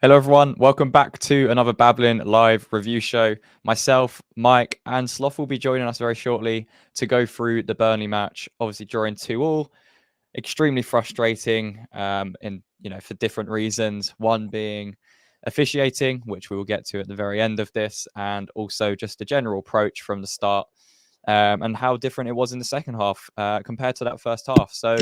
Hello, everyone. Welcome back to another Babbling live review show. Myself, Mike, and Sloth will be joining us very shortly to go through the Burnley match. Obviously, drawing 2-2, extremely frustrating, for different reasons. One being officiating, which we will get to at the very end of this, and also just the general approach from the start, and how different it was in the second half compared to that first half. So,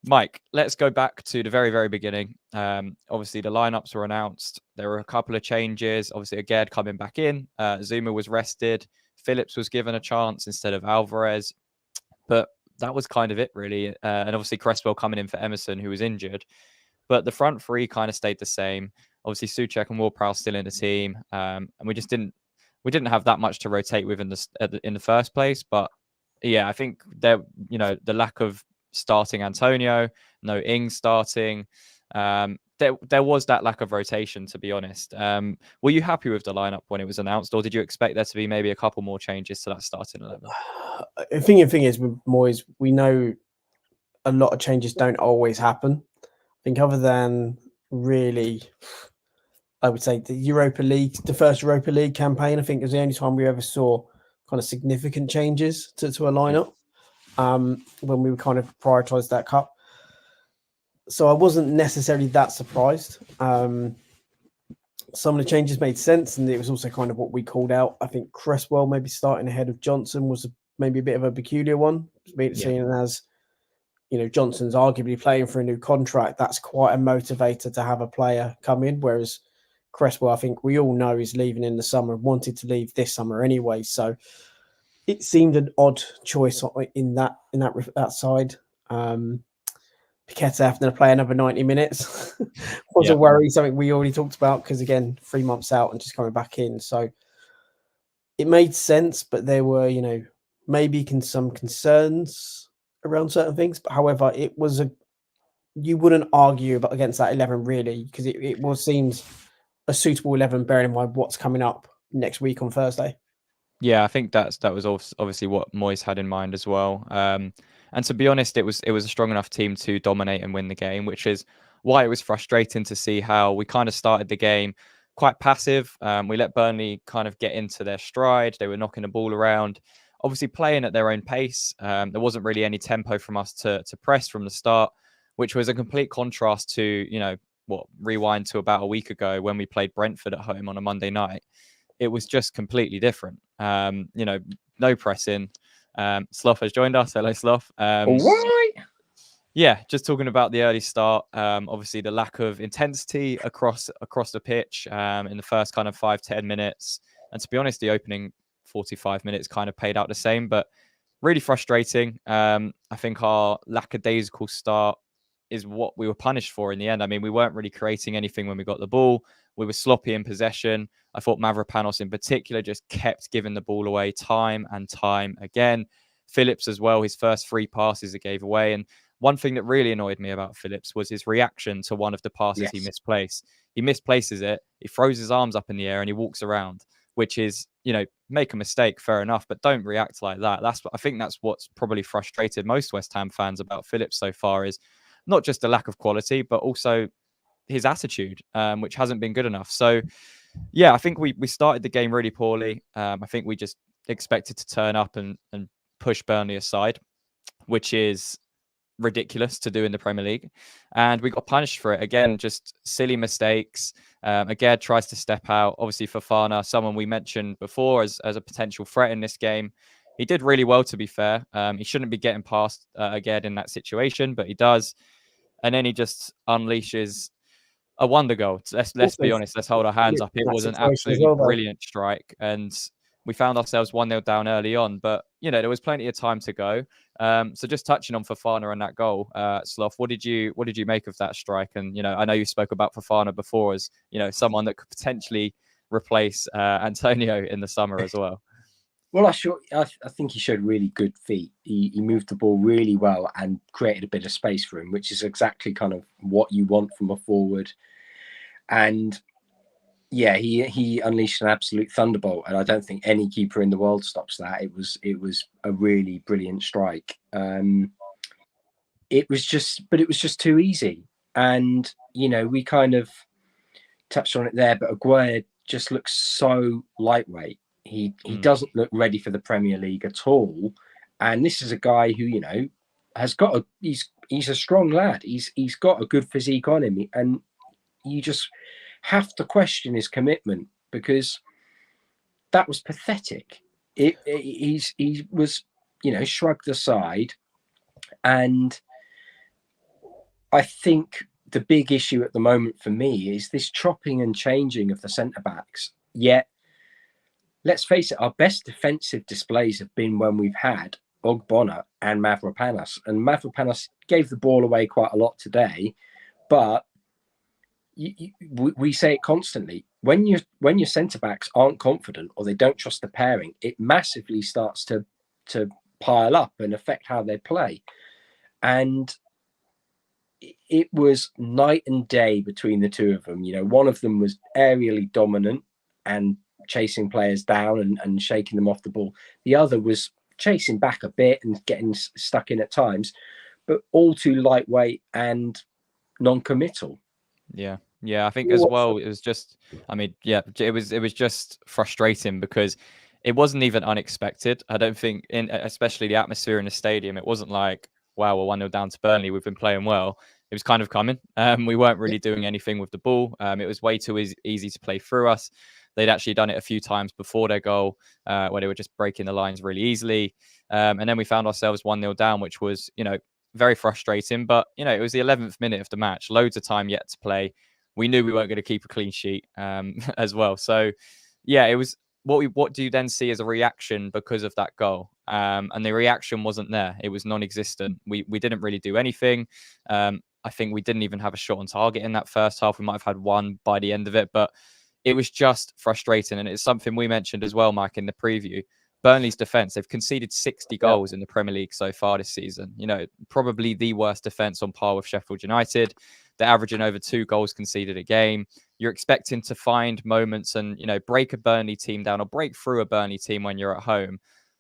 Mike, let's go back to the very, very beginning. Obviously, the lineups were announced. There were a couple of changes. Obviously, Aged coming back in. Zuma was rested. Phillips was given a chance instead of Alvarez. But that was kind of it, really. And obviously, Cresswell coming in for Emerson, who was injured. But the front three kind of stayed the same. Obviously, Souček and Ward-Prowse still in the team. And we didn't have that much to rotate with in the first place. But yeah, I think the lack of starting Antonio, no Ings starting. There was that lack of rotation, to be honest. Were you happy with the lineup when it was announced, or did you expect there to be maybe a couple more changes to that starting 11? The thing is with Moyes, we know a lot of changes don't always happen. I think other than really, I would say the first Europa League campaign, I think is the only time we ever saw kind of significant changes to a lineup. When we kind of prioritised that cup. So I wasn't necessarily that surprised. Some of the changes made sense, and it was also kind of what we called out. I think Cresswell maybe starting ahead of Johnson was maybe a bit of a peculiar one, seeing as Johnson's arguably playing for a new contract. That's quite a motivator to have a player come in, whereas Cresswell, I think we all know, is leaving in the summer, wanted to leave this summer anyway. So it seemed an odd choice in that side. Paqueta having to play another 90 minutes was a worry, something we already talked about, because again, 3 months out and just coming back in. So it made sense, but there were, maybe some concerns around certain things. But however, it was you wouldn't argue against that 11 really, because it seems a suitable 11, bearing in mind what's coming up next week on Thursday. Yeah, I think that was obviously what Moyes had in mind as well. And to be honest, it was a strong enough team to dominate and win the game, which is why it was frustrating to see how we kind of started the game quite passive. We let Burnley kind of get into their stride. They were knocking the ball around, obviously playing at their own pace. There wasn't really any tempo from us to press from the start, which was a complete contrast to, rewind to about a week ago when we played Brentford at home on a Monday night. It was just completely different. No pressing. Sloth has joined us. Hello, Sloth. Right. Yeah, just talking about the early start. Obviously, the lack of intensity across the pitch in the first kind of 5-10 minutes. And to be honest, the opening 45 minutes kind of paid out the same, but really frustrating. I think our lackadaisical start is what we were punished for in the end. I mean, we weren't really creating anything when we got the ball. We were sloppy in possession. I thought Mavropanos in particular just kept giving the ball away time and time again. Phillips as well, his first 3 passes he gave away. And one thing that really annoyed me about Phillips was his reaction to one of the passes he misplaced. He misplaces it, he throws his arms up in the air and he walks around, which is, make a mistake, fair enough, but don't react like that. I think that's what's probably frustrated most West Ham fans about Phillips so far, is not just the lack of quality, but also his attitude, which hasn't been good enough. So, yeah, I think we started the game really poorly. I think we just expected to turn up and push Burnley aside, which is ridiculous to do in the Premier League. And we got punished for it. Again, just silly mistakes. Aged tries to step out. Obviously, Fofana, someone we mentioned before as a potential threat in this game. He did really well, to be fair. He shouldn't be getting past Aged in that situation, but he does. And then he just unleashes a wonder goal. Let's be honest. Let's hold our hands up. It was an absolutely brilliant strike. And we found ourselves 1-0 down early on. But, there was plenty of time to go. So just touching on Fofana and that goal, Sloth, what did you make of that strike? And, I know you spoke about Fofana before as, someone that could potentially replace Antonio in the summer as well. Well, I think he showed really good feet. He moved the ball really well and created a bit of space for him, which is exactly kind of what you want from a forward. And yeah, he unleashed an absolute thunderbolt, and I don't think any keeper in the world stops that. It was a really brilliant strike. It was just too easy, and we kind of touched on it there, but Aguirre just looks so lightweight. He doesn't look ready for the Premier League at all. And this is a guy who, has got he's a strong lad. He's got a good physique on him, and you just have to question his commitment, because that was pathetic. He was, shrugged aside. And I think the big issue at the moment for me is this chopping and changing of the centre-backs. Yet, let's face it, our best defensive displays have been when we've had Ogbonna and Mavropanos. And Mavropanos gave the ball away quite a lot today, but we say it constantly. When your centre-backs aren't confident or they don't trust the pairing, it massively starts to pile up and affect how they play. And it was night and day between the two of them. One of them was aerially dominant and chasing players down and shaking them off the ball. The other was chasing back a bit and getting stuck in at times, but all too lightweight and non-committal. Yeah, I think as well, it was just, it was just frustrating because it wasn't even unexpected. I don't think, especially the atmosphere in the stadium, it wasn't like, wow, we're 1-0 down to Burnley, we've been playing well. It was kind of coming. We weren't really doing anything with the ball. It was way too easy to play through us. They'd actually done it a few times before their goal, where they were just breaking the lines really easily. And then we found ourselves 1-0 down, which was, very frustrating. But, it was the 11th minute of the match, loads of time yet to play. We knew we weren't going to keep a clean sheet as well. So, yeah, it was what do you then see as a reaction because of that goal? And the reaction wasn't there. It was non-existent. We didn't really do anything. I think we didn't even have a shot on target in that first half. We might have had one by the end of it, but it was just frustrating. And it's something we mentioned as well, Mike, in the preview. Burnley's defence, they've conceded 60 goals in the Premier League so far this season. Probably the worst defence on par with Sheffield United. They're averaging over 2 goals conceded a game. You're expecting to find moments and, break a Burnley team down or break through a Burnley team when you're at home.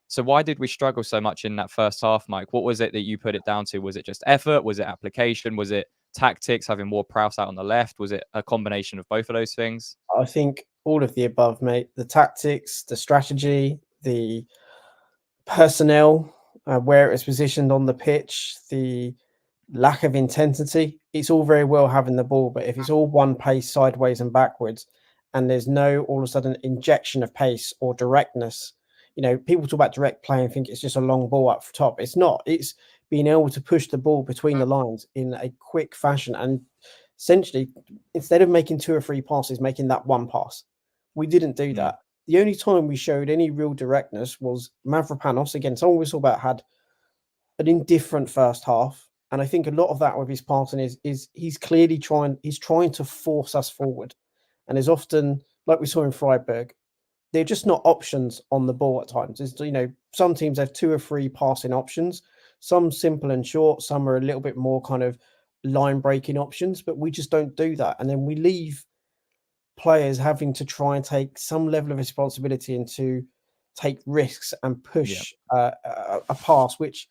So why did we struggle so much in that first half, Mike? What was it that you put it down to? Was it just effort? Was it application? Was it tactics, having Ward-Prowse out on the left? Was it a combination of both of those things? I think all of the above, mate. The tactics, the strategy, the personnel, where it was positioned on the pitch, the lack of intensity. It's all very well having the ball, but if it's all one pace sideways and backwards, and there's no all of a sudden injection of pace or directness, people talk about direct play and think it's just a long ball up top. It's not. It's being able to push the ball between the lines in a quick fashion, and essentially, instead of making 2 or 3 passes, making that one pass. We didn't do that. The only time we showed any real directness was Mavropanos. Again, someone we saw about had an indifferent first half. And I think a lot of that with his passing is he's clearly trying to force us forward. And there's often, like we saw in Freiburg, they're just not options on the ball at times. Some teams have 2 or 3 passing options, some simple and short, some are a little bit more kind of line breaking options, but we just don't do that. And then we leave players having to try and take some level of responsibility and to take risks and push a pass, which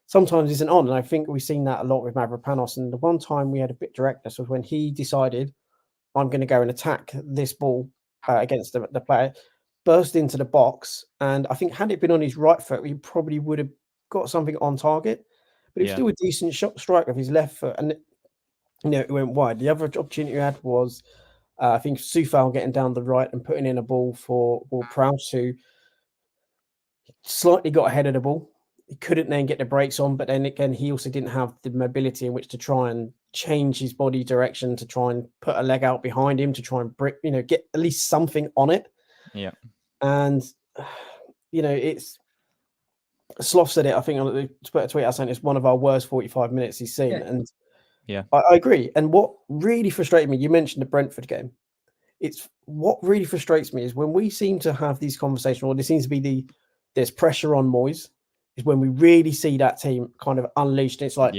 sometimes isn't on. And I think we've seen that a lot with Mavropanos. And the one time we had a bit of directness was when he decided, I'm going to go and attack this ball against the player, burst into the box. And I think had it been on his right foot, he probably would have got something on target. But it was still a decent shot strike of his left foot. And, it went wide. The other opportunity we had was, I think, Soufal getting down the right and putting in a ball for Ward-Prowse, who slightly got ahead of the ball. He couldn't then get the brakes on, but then again, he also didn't have the mobility in which to try and change his body direction, to try and put a leg out behind him, to try and get at least something on it. Yeah. And, it's Sloth said it, I think, on the Twitter tweet I sent, it's one of our worst 45 minutes he's seen. And I agree. And what really frustrated me, you mentioned the Brentford game. It's what really frustrates me is when we seem to have these conversations, or there seems to be there's pressure on Moyes, is when we really see that team kind of unleashed. It's like,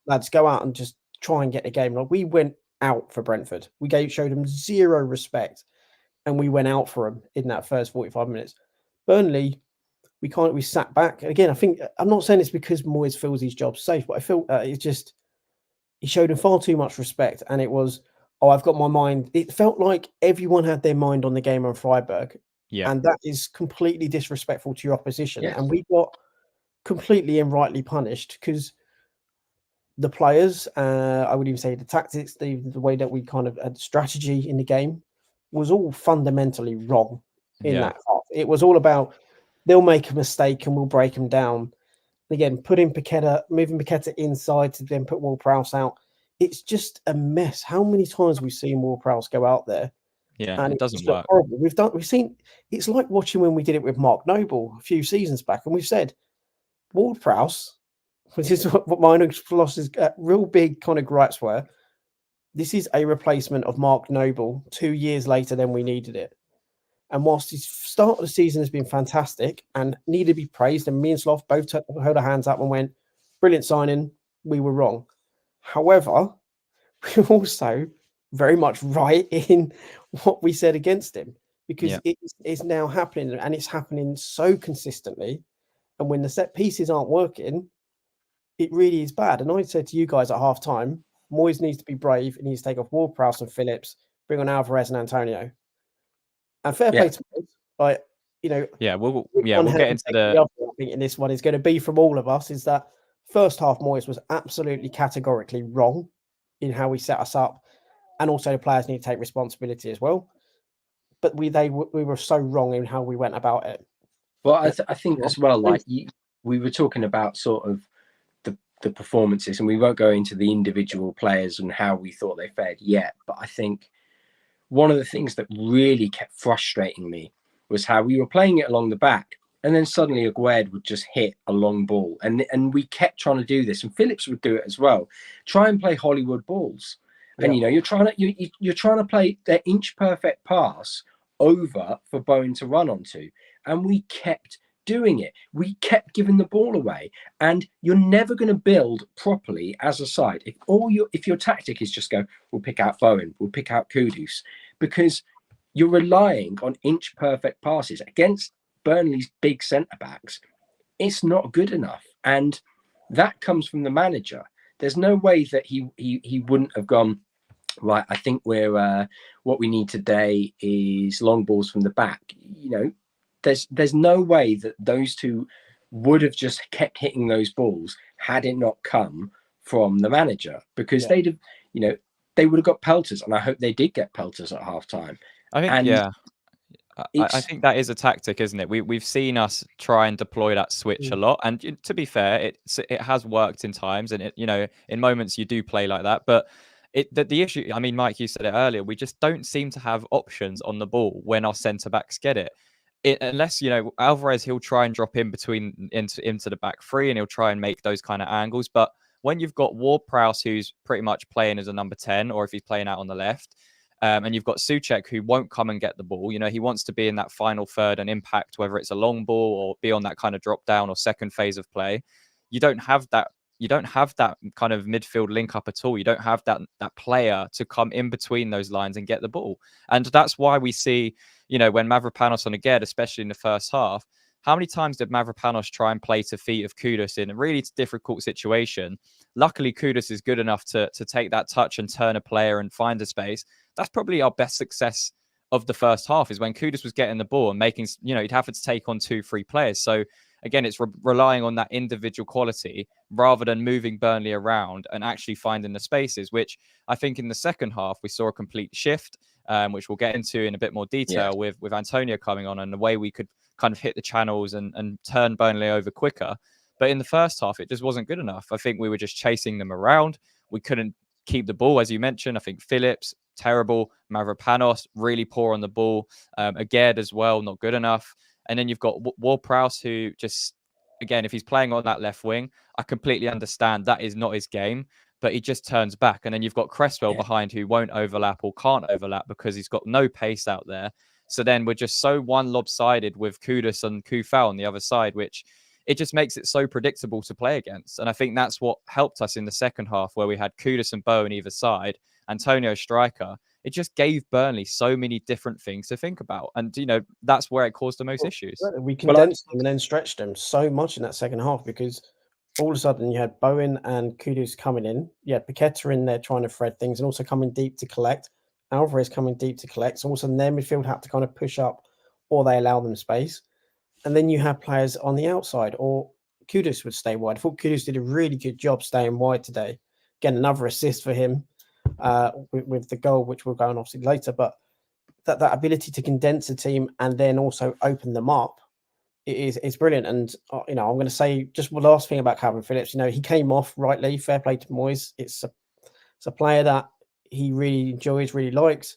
lads, go out and just try and get the game. Like, we went out for Brentford. We showed them zero respect, and we went out for them in that first 45 minutes. Burnley, we sat back. Again, I think, I'm not saying it's because Moyes feels his job safe, but I feel it's just, he showed him far too much respect, and it was, oh, I've got my mind. It felt like everyone had their mind on the game on Freiburg. Yeah. And that is completely disrespectful to your opposition. Yes. And we got completely and rightly punished because the players, I would even say the tactics, the way that we kind of had the strategy in the game was all fundamentally wrong in that half. It was all about they'll make a mistake and we'll break them down. Again, moving Paqueta inside to then put Ward-Prowse out. It's just a mess. How many times we've seen Ward-Prowse go out there? Yeah, And it doesn't just looked work. horrible. We've seen it's like watching when we did it with Mark Noble a few seasons back, and we've said Ward-Prowse, which is what mine philosophy's real big kind of gripes were. This is a replacement of Mark Noble 2 years later than we needed it. And whilst his start of the season has been fantastic and needed to be praised, and me and Sloth both held our hands up and went, brilliant signing, we were wrong. However, we're also very much right in what we said against him because it is now happening and it's happening so consistently. And when the set pieces aren't working, it really is bad. And I said to you guys at half time, Moyes needs to be brave and he needs to take off Ward-Prowse and Phillips, bring on Alvarez and Antonio. And fair play to Moyes, like, you know, we'll get into the I think in this one is going to be from all of us is that first half Moyes was absolutely categorically wrong in how we set us up, and also the players need to take responsibility as well. But we were so wrong in how we went about it. Well, I think as well, like we were talking about sort of the performances, and we won't go into the individual players and how we thought they fared yet. But I think one of the things that really kept frustrating me was how we were playing it along the back, and then suddenly Aguerd would just hit a long ball, and we kept trying to do this, and Phillips would do it as well. Try and play Hollywood balls, and you're trying to play their inch perfect pass over for Bowen to run onto, and we kept doing it. We kept giving the ball away, and you're never going to build properly as a side if your tactic is just go, we'll pick out Bowen, we'll pick out Kudus, because you're relying on inch perfect passes against Burnley's big centre backs. It's not good enough, and that comes from the manager. There's no way that he wouldn't have gone, right, I think we're what we need today is long balls from the back. You know, there's no way that those two would have just kept hitting those balls had it not come from the manager, because they'd have, they would have got pelters, and I hope they did get pelters at half time. I think that is a tactic, isn't it? We've seen us try and deploy that switch a lot, and to be fair, it has worked in times, and in moments you do play like that. But the issue, I mean, Mike, you said it earlier, we just don't seem to have options on the ball when our centre backs get it. Unless Alvarez, he'll try and drop in between into the back three, and he'll try and make those kind of angles. But when you've got Ward-Prowse, who's pretty much playing as a number 10, or if he's playing out on the left. And you've got Souček, who won't come and get the ball. He wants to be in that final third and impact, whether it's a long ball or be on that kind of drop down or second phase of play. You don't have that. You don't have that kind of midfield link up at all. You don't have that player to come in between those lines and get the ball. And that's why we see, when Mavropanos on Aguerd, especially in the first half, how many times did Mavropanos try and play to feet of Kudus in a really difficult situation? Luckily, Kudus is good enough to take that touch and turn a player and find a space. That's probably our best success of the first half, is when Kudus was getting the ball and making, he'd have to take on 2-3 players. So again, it's relying on that individual quality rather than moving Burnley around and actually finding the spaces, which I think in the second half, we saw a complete shift, which we'll get into in a bit more detail with Antonio coming on, and the way we could kind of hit the channels and turn Burnley over quicker. But in the first half, it just wasn't good enough. I think we were just chasing them around. We couldn't keep the ball, as you mentioned. I think Phillips, terrible. Mavropanos, really poor on the ball. Aguerd as well, not good enough. And then you've got Ward-Prowse, who just, again, if he's playing on that left wing, I completely understand that is not his game, but he just turns back. And then you've got Cresswell behind, who won't overlap or can't overlap because he's got no pace out there. So then we're just so one lopsided with Kudus and Kufal on the other side, which it just makes it so predictable to play against. And I think that's what helped us in the second half, where we had Kudus and Bowen either side, Antonio striker. It just gave Burnley so many different things to think about. And, that's where it caused the most issues. We condensed them and then stretched them so much in that second half, because all of a sudden you had Bowen and Kudus coming in. You had Paqueta in there trying to thread things and also coming deep to collect. Alvarez coming deep to collect. So all of a sudden their midfield had to kind of push up or they allow them space. And then you have players on the outside, or Kudus would stay wide. I thought Kudus did a really good job staying wide today. Again, another assist for him with the goal, which we'll go on obviously later. But that ability to condense a team and then also open them up is brilliant. And I'm going to say just one last thing about Calvin Phillips. He came off rightly. Fair play to Moyes. It's a player that he really enjoys, really likes,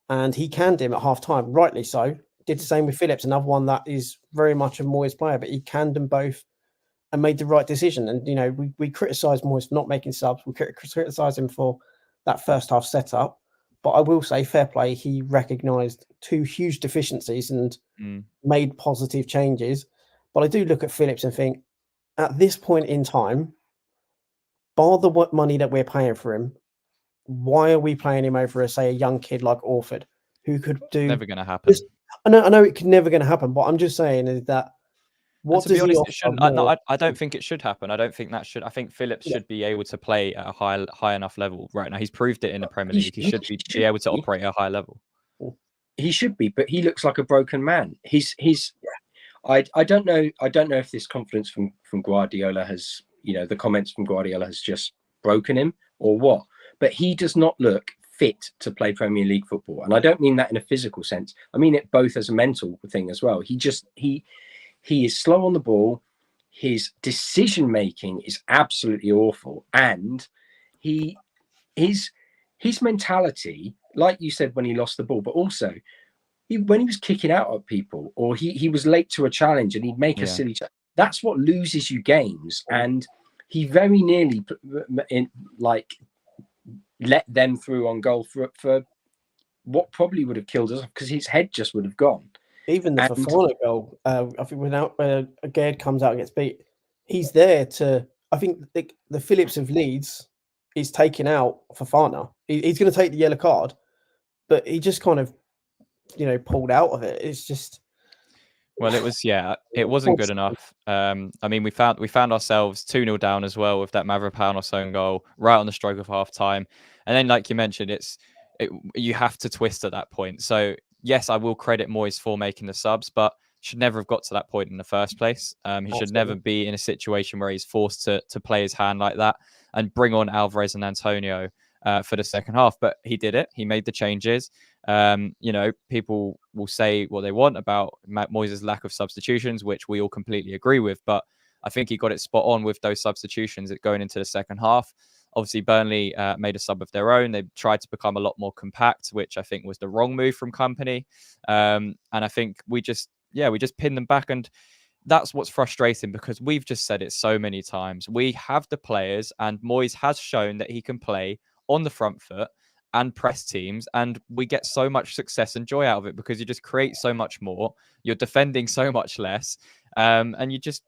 and he canned him at half time, rightly so. Did the same with Phillips, another one that is very much a Moyes player, but he canned them both and made the right decision. And we criticise Moyes for not making subs. We criticise him for that first half setup. But I will say, fair play, he recognised two huge deficiencies and made positive changes. But I do look at Phillips and think, at this point in time, bar the money that we're paying for him, why are we playing him over, say, a young kid like Orford, who could do... Never going to happen. I know it could never going to happen, but I'm just saying is that what to be does honest, he it shouldn't. I don't think it should happen. I don't think that should. I think Phillips should be able to play at a high enough level right now. He's proved it in the Premier League. He should be able to operate at a high level. He should be, but he looks like a broken man. I don't know if this confidence from Guardiola has, the comments from Guardiola has just broken him or what. But he does not look fit to play Premier League football, and I don't mean that in a physical sense. I mean it both as a mental thing as well. He is slow on the ball. His decision making is absolutely awful, and his mentality, like you said, when he lost the ball, but also when he was kicking out at people, or he was late to a challenge and he'd make a silly challenge. That's what loses you games, and he very nearly let them through on goal for what probably would have killed us because his head just would have gone. Even the Fofana goal, I think when Gerd comes out and gets beat, he's there to... I think the Phillips of Leeds is taking out Fofana. He's going to take the yellow card, but he just kind of, pulled out of it. It's just... Well, it wasn't good enough. I mean, we found ourselves 2-0 down as well with that Mavropanos own goal right on the stroke of half time. And then, like you mentioned, you have to twist at that point. So yes, I will credit Moyes for making the subs, but should never have got to that point in the first place. He should never be in a situation where he's forced to play his hand like that and bring on Alvarez and Antonio for the second half. But he did it. He made the changes. People will say what they want about Moyes' lack of substitutions, which we all completely agree with. But I think he got it spot on with those substitutions going into the second half. Obviously, Burnley made a sub of their own. They tried to become a lot more compact, which I think was the wrong move from Company. And I think we just pinned them back. And that's what's frustrating, because we've just said it so many times. We have the players, and Moyes has shown that he can play on the front foot and press teams, and we get so much success and joy out of it because you just create so much more. You're defending so much less. And you just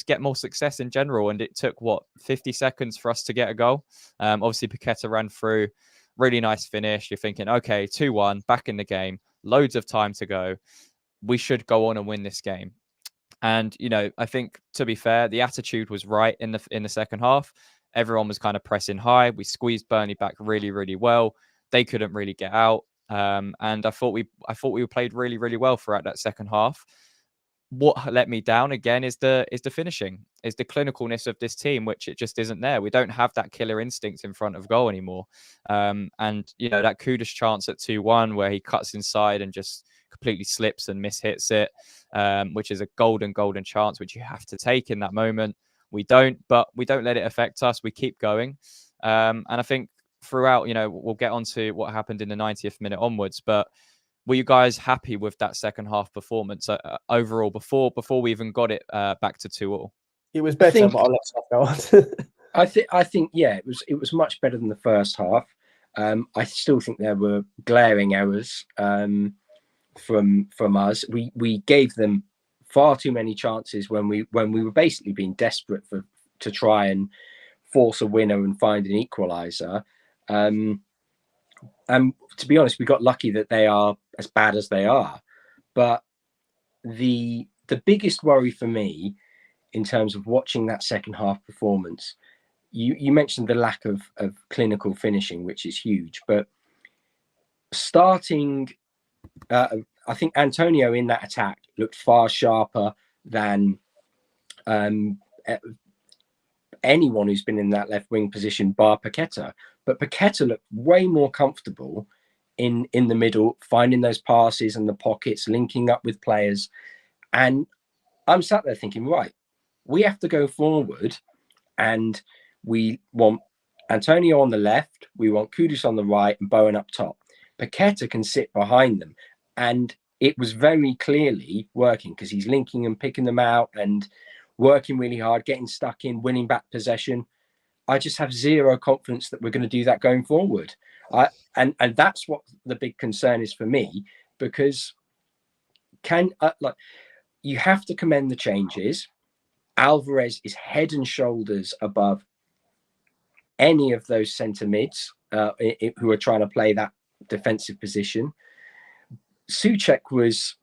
get more success in general. And it took 50 seconds for us to get a goal. Obviously Paqueta ran through, really nice finish. You're thinking, okay, 2-1, back in the game, loads of time to go. We should go on and win this game. And I think, to be fair, the attitude was right in the second half. Everyone was kind of pressing high. We squeezed Burnley back really, really well. They couldn't really get out. And I thought we played really, really well throughout that second half. What let me down again is the finishing, is the clinicalness of this team, which it just isn't there. We don't have that killer instinct in front of goal anymore. And that Kudus chance at 2-1 where he cuts inside and just completely slips and mishits it, which is a golden chance which you have to take in that moment. We don't let it affect us. We keep going. And I think throughout, we'll get on to what happened in the 90th minute onwards, but were you guys happy with that second half performance overall before we even got it back to 2-2? It was better, but I'll let stuff go on. I think it was much better than the first half. I still think there were glaring errors from us. We gave them far too many chances when we were basically being desperate to try and force a winner and find an equaliser. And to be honest, we got lucky that they are as bad as they are. But the biggest worry for me in terms of watching that second half performance. You mentioned the lack of clinical finishing, which is huge, but starting, I think Antonio in that attack looked far sharper than anyone who's been in that left wing position, bar Paqueta. But Paqueta looked way more comfortable in the middle, finding those passes and the pockets, linking up with players. And I'm sat there thinking, right, we have to go forward, and we want Antonio on the left, we want Kudus on the right, and Bowen up top. Paqueta can sit behind them, and it was very clearly working because he's linking and picking them out and working really hard, getting stuck in, winning back possession. I just have zero confidence that we're going to do that going forward. And that's what the big concern is for me, because you have to commend the changes. Alvarez is head and shoulders above any of those centre mids who are trying to play that defensive position. Souček was,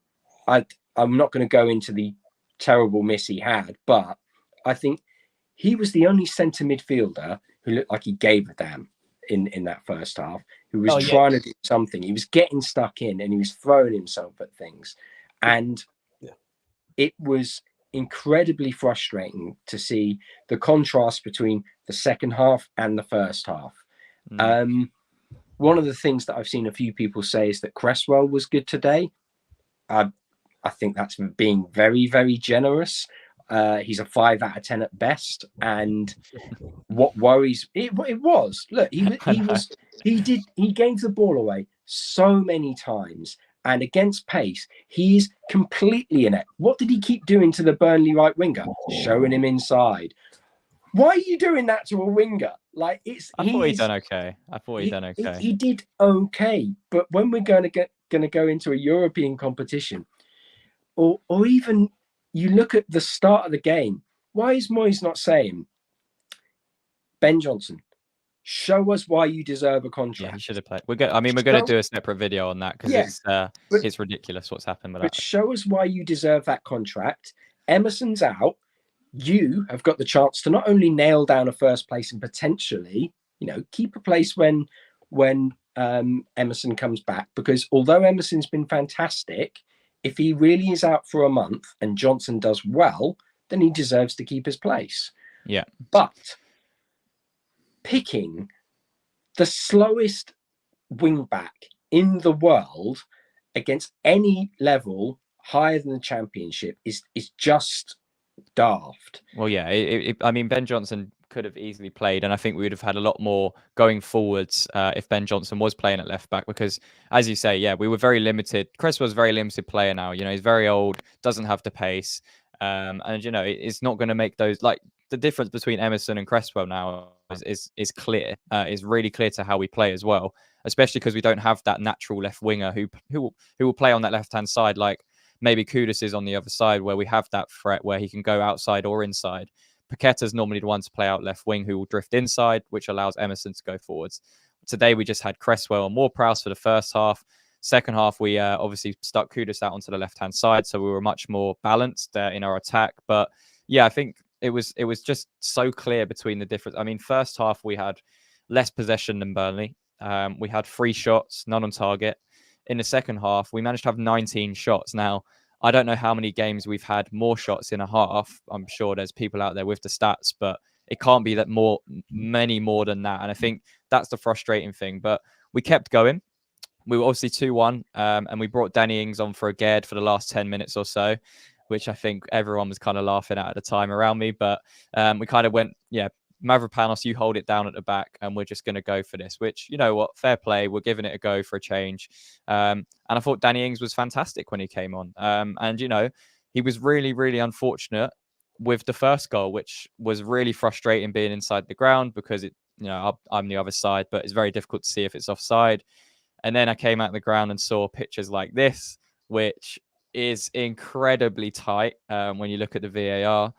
I'm not going to go into the terrible miss he had, but I think he was the only centre midfielder who looked like he gave a damn in that first half, who was trying to do something. He was getting stuck in and he was throwing himself at things. And it was incredibly frustrating to see the contrast between the second half and the first half. One of the things that I've seen a few people say is that Cresswell was good today. I think that's being very, very generous. He's a 5 out of 10 at best. And what worries it was, look, he gave the ball away so many times. And against pace, he's completely inept. What did he keep doing to the Burnley right winger? Showing him inside. Why are you doing that to a winger? Like I thought he'd done okay. He did okay, but when we're going to go into a European competition, or even you look at the start of the game, why is Moyes not saying, Ben Johnson, show us why you deserve a contract? Yeah, he should have played. We're going to do a separate video on that because it's ridiculous what's happened with that. But show us why you deserve that contract. Emerson's out. You have got the chance to not only nail down a first place and potentially, keep a place when Emerson comes back, because although Emerson's been fantastic, if he really is out for a month and Johnson does well, then he deserves to keep his place. Yeah. But picking the slowest wing back in the world against any level higher than the Championship is just daft. Well, yeah, Ben Johnson could have easily played, and I think we would have had a lot more going forwards if Ben Johnson was playing at left back, because as you say, we were very limited. Cresswell's a very limited player now. He's very old, doesn't have the pace, and it's not going to make those, like, the difference between Emerson and Cresswell now is clear. Is really clear to how we play as well, especially because we don't have that natural left winger who will play on that left hand side, like maybe Kudus is on the other side, where we have that threat where he can go outside or inside. Paqueta's normally the one to play out left wing, who will drift inside, which allows Emerson to go forwards. Today, we just had Cresswell and Ward-Prowse for the first half. Second half, we obviously stuck Kudus out onto the left-hand side, so we were much more balanced in our attack. But I think it was just so clear between the difference. First half, we had less possession than Burnley. We had 3 shots, none on target. In the second half, we managed to have 19 shots. Now, I don't know how many games we've had more shots in a half. I'm sure there's people out there with the stats, but it can't be that many more than that. And I think that's the frustrating thing. But we kept going. We were obviously 2-1, and we brought Danny Ings on for a Gerd for the last 10 minutes or so, which I think everyone was kind of laughing at the time around me. But we kind of went, Mavropanos, you hold it down at the back, and we're just going to go for this, which, you know what, fair play. We're giving it a go for a change. And I thought Danny Ings was fantastic when he came on. And, he was really, really unfortunate with the first goal, which was really frustrating being inside the ground because I'm the other side, but it's very difficult to see if it's offside. And then I came out the ground and saw pictures like this, which is incredibly tight when you look at the VAR.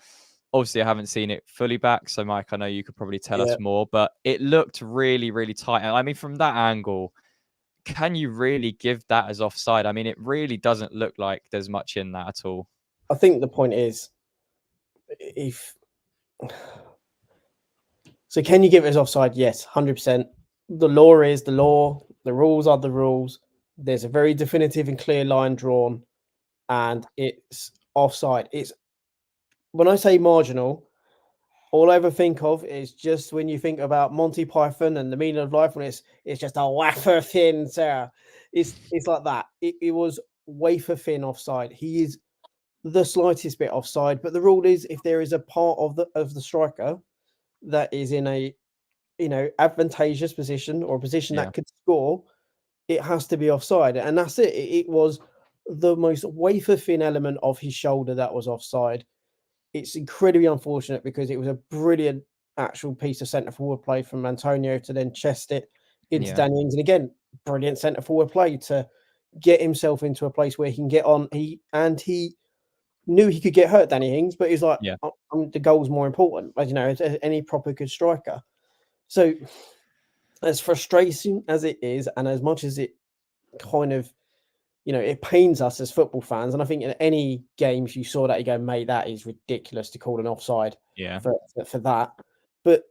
Obviously, I haven't seen it fully back. So, Mike, I know you could probably tell us more, but it looked really, really tight. From that angle, can you really give that as offside? It really doesn't look like there's much in that at all. I think the point is, if so, can you give it as offside? Yes, 100%. The law is the law. The rules are the rules. There's a very definitive and clear line drawn, and it's offside. It's when I say marginal, all I ever think of is just when you think about Monty Python and the meaning of life, when it's just a wafer thin, Sarah. It's like that. It was wafer thin offside. He is the slightest bit offside, but the rule is if there is a part of the striker that is in a advantageous position or a position Yeah. that could score, it has to be offside, and that's it. It was the most wafer thin element of his shoulder that was offside. It's incredibly unfortunate because it was a brilliant actual piece of centre forward play from Antonio to then chest it into Yeah. Danny Ings, and again, brilliant centre forward play to get himself into a place where he can get on. He knew he could get hurt, Danny Ings, but he's like, Yeah. the goal's more important, as as any proper good striker. So, as frustrating as it is, and as much as it kind of, it pains us as football fans, and I think in any games you saw that, you go, mate, that is ridiculous to call an offside Yeah. for that. But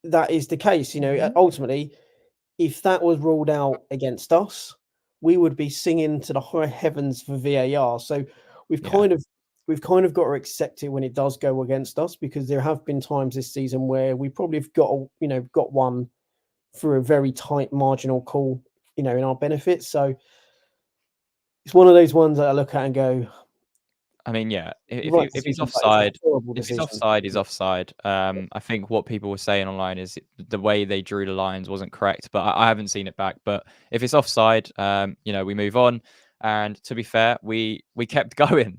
that is the case, ultimately, if that was ruled out against us, we would be singing to the high heavens for VAR. So we've Yeah. kind of got to accept it when it does go against us, because there have been times this season where we probably have got one for a very tight marginal call, in our benefit. So it's one of those ones that I look at and go, I mean, yeah, right if he's decision, but it's a offside, horrible if he's decision. offside, he's offside. I think what people were saying online is the way they drew the lines wasn't correct, but I haven't seen it back. But if it's offside, we move on. And to be fair, we kept going.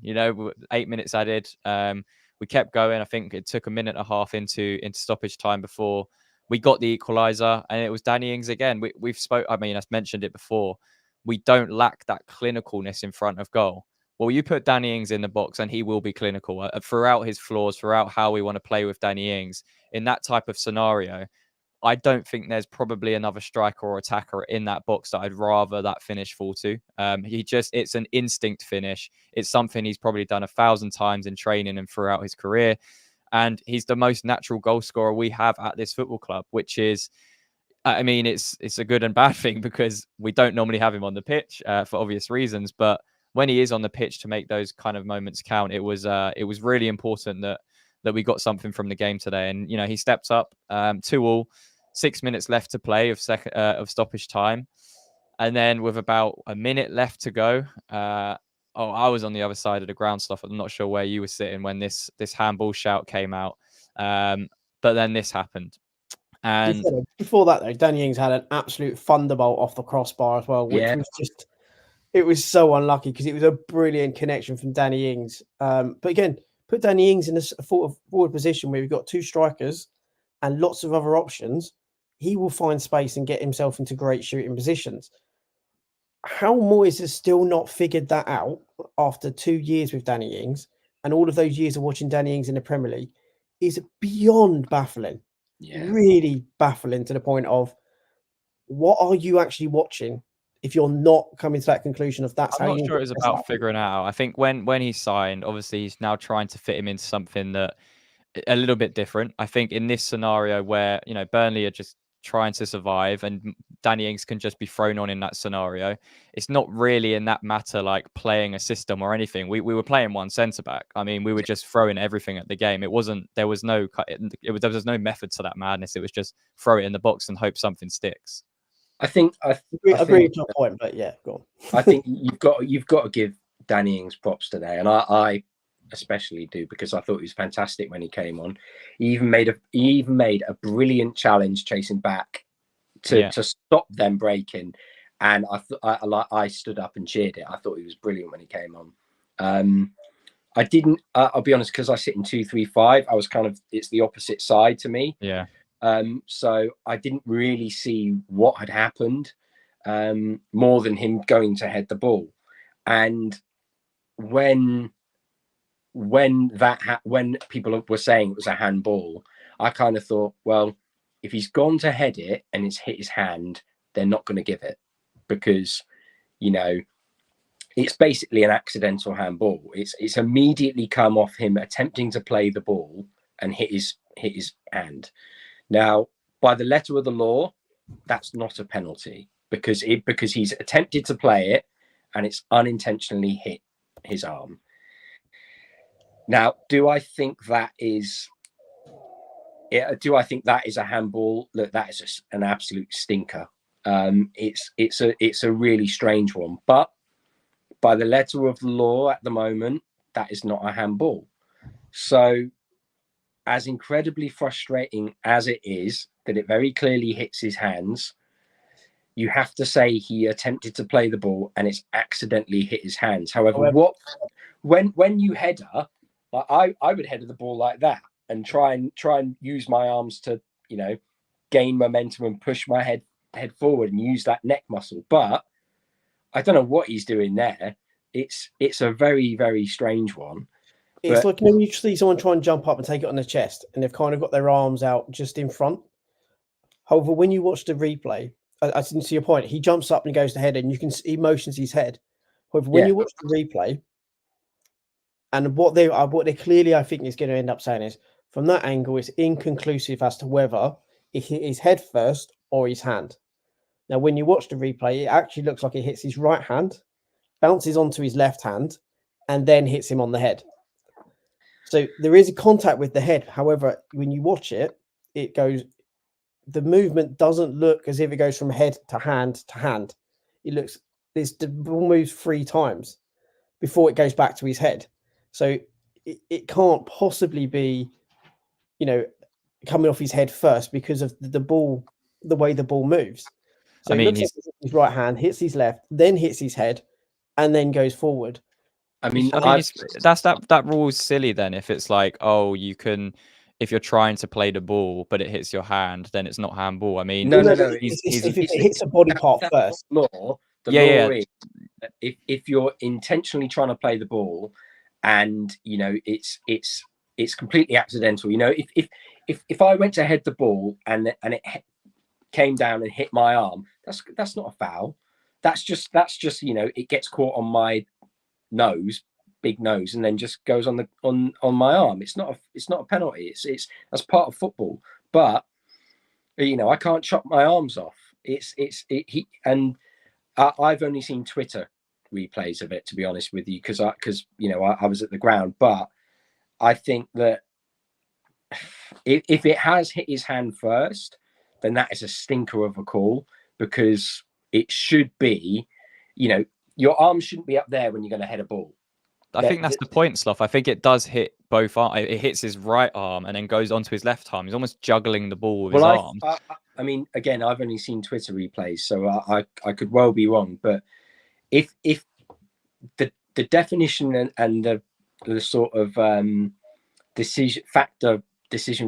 8 minutes added. We kept going. I think it took a minute and a half into stoppage time before we got the equaliser, and it was Danny Ings again. We've spoke. I mean, I mentioned it before. We don't lack that clinicalness in front of goal. Well, you put Danny Ings in the box and he will be clinical throughout his flaws, throughout how we want to play with Danny Ings. In that type of scenario, I don't think there's probably another striker or attacker in that box that I'd rather that finish fall to. It's an instinct finish. It's something he's probably done 1,000 times in training and throughout his career. And he's the most natural goal scorer we have at this football club, which is, I mean, it's a good and bad thing because we don't normally have him on the pitch for obvious reasons. But when he is on the pitch to make those kind of moments count, it was really important that we got something from the game today. And he stepped up 2-2, 6 minutes left to play of stoppage time, and then with about a minute left to go. I was on the other side of the ground stuff. I'm not sure where you were sitting when this handball shout came out, but then this happened. And before that, though, Danny Ings had an absolute thunderbolt off the crossbar as well, which was just, it was so unlucky because it was a brilliant connection from Danny Ings. But again, put Danny Ings in a forward position where we've got two strikers and lots of other options. He will find space and get himself into great shooting positions. How Moyes has still not figured that out after 2 years with Danny Ings and all of those years of watching Danny Ings in the Premier League is beyond baffling. Really baffling, to the point of, what are you actually watching if you're not coming to that conclusion of that's I'm how not you sure it was about figuring out. I think when he signed, obviously he's now trying to fit him into something that a little bit different. I think in this scenario where Burnley are just trying to survive and Danny Ings can just be thrown on in that scenario, it's not really in that matter like playing a system or anything. We were playing one centre back. I mean, we were just throwing everything at the game. There was no method to that madness. It was just throw it in the box and hope something sticks. I agree with your point, but yeah, go on. I think you've got to give Danny Ings props today, and I especially do, because I thought he was fantastic when he came on. He even made a brilliant challenge chasing back to stop them breaking, and I stood up and cheered it. I thought he was brilliant when he came on. I didn't. I'll be honest, because I sit in 2-3-5. I was it's the opposite side to me. Yeah. So I didn't really see what had happened, more than him going to head the ball. And when people were saying it was a handball, I kind of thought, well, if he's gone to head it and it's hit his hand, they're not going to give it, because it's basically an accidental handball. It's immediately come off him attempting to play the ball and hit his hand. Now, by the letter of the law, that's not a penalty because he's attempted to play it and it's unintentionally hit his arm. Now, do I think that is a handball? Look, that is an absolute stinker. It's a really strange one, but by the letter of the law at the moment, that is not a handball. So, as incredibly frustrating as it is that it very clearly hits his hands, you have to say he attempted to play the ball and it's accidentally hit his hands. However, when you header, like I would header the ball like that and try and use my arms to, gain momentum and push my head forward and use that neck muscle. But I don't know what he's doing there. It's a very, very strange one. It's like when you see someone try and jump up and take it on the chest and they've kind of got their arms out just in front. However, when you watch the replay, I didn't see your point. He jumps up and goes to head and you can see he motions his head. However, when you watch the replay, and what they clearly, I think, is going to end up saying is, from that angle, it's inconclusive as to whether it hit his head first or his hand. Now, when you watch the replay, it actually looks like it hits his right hand, bounces onto his left hand, and then hits him on the head. So there is a contact with the head. However, when you watch it, the movement doesn't look as if it goes from head to hand to hand. It looks, the ball moves 3 times before it goes back to his head. So it can't possibly be, coming off his head first because of the ball, the way the ball moves. So it looks like his right hand hits his left, then hits his head, and then goes forward. That rule is silly then. If it's like, if you're trying to play the ball but it hits your hand, then it's not handball. I mean, no. If it hits a body part first. The law is if you're intentionally trying to play the ball, and it's completely accidental. If I went to head the ball and it came down and hit my arm, that's not a foul. That's just it gets caught on my nose, big nose, and then just goes on my arm. It's not a penalty. It's that's part of football. But I can't chop my arms off. I've only seen Twitter replays of it, to be honest with you, because I was at the ground. But I think that if it has hit his hand first, then that is a stinker of a call, because it should be, your arm shouldn't be up there when you're going to head a ball. I think that's the point, Sloth. I think it does hit both arms. It hits his right arm and then goes onto his left arm. He's almost juggling the ball with his arm. I mean, again, I've only seen Twitter replays, so I could well be wrong. But if the definition and the sort of decision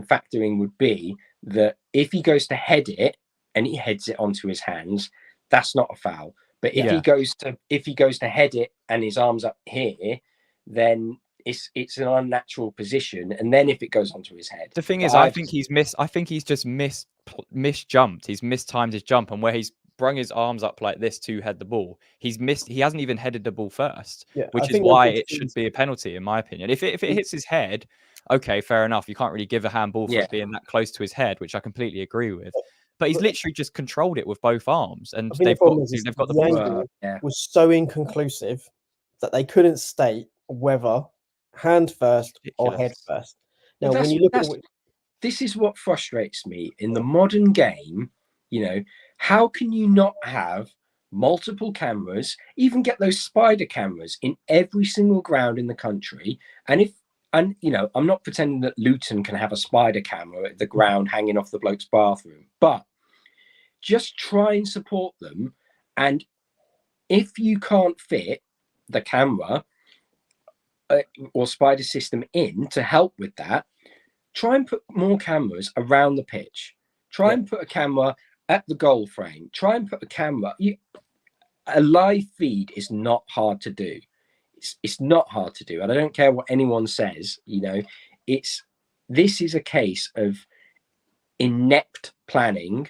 factoring would be that if he goes to head it and he heads it onto his hands, that's not a foul. But if he goes to head it and his arm's up here, then it's an unnatural position. And then if it goes onto his head, the thing is, I think he's just misjumped. He's mistimed his jump, and where he's brung his arms up like this to head the ball, he hasn't even headed the ball first, which is why it should be a penalty, in my opinion. If it hits his head, okay, fair enough. You can't really give a handball for it being that close to his head, which I completely agree with. But he's literally just controlled it with both arms, and they've got the ball. Was so inconclusive that they couldn't state whether hand first or head first. Now, when you look at this is what frustrates me in the modern game. How can you not have multiple cameras, even get those spider cameras in every single ground in the country? And I'm not pretending that Luton can have a spider camera at the ground hanging off the bloke's bathroom, but just try and support them. And if you can't fit the camera or spider system in to help with that, try and put more cameras around the pitch. Try and put a camera at the goal frame. Try and put a camera. A live feed is not hard to do. It's not hard to do. And I don't care what anyone says. This is a case of inept planning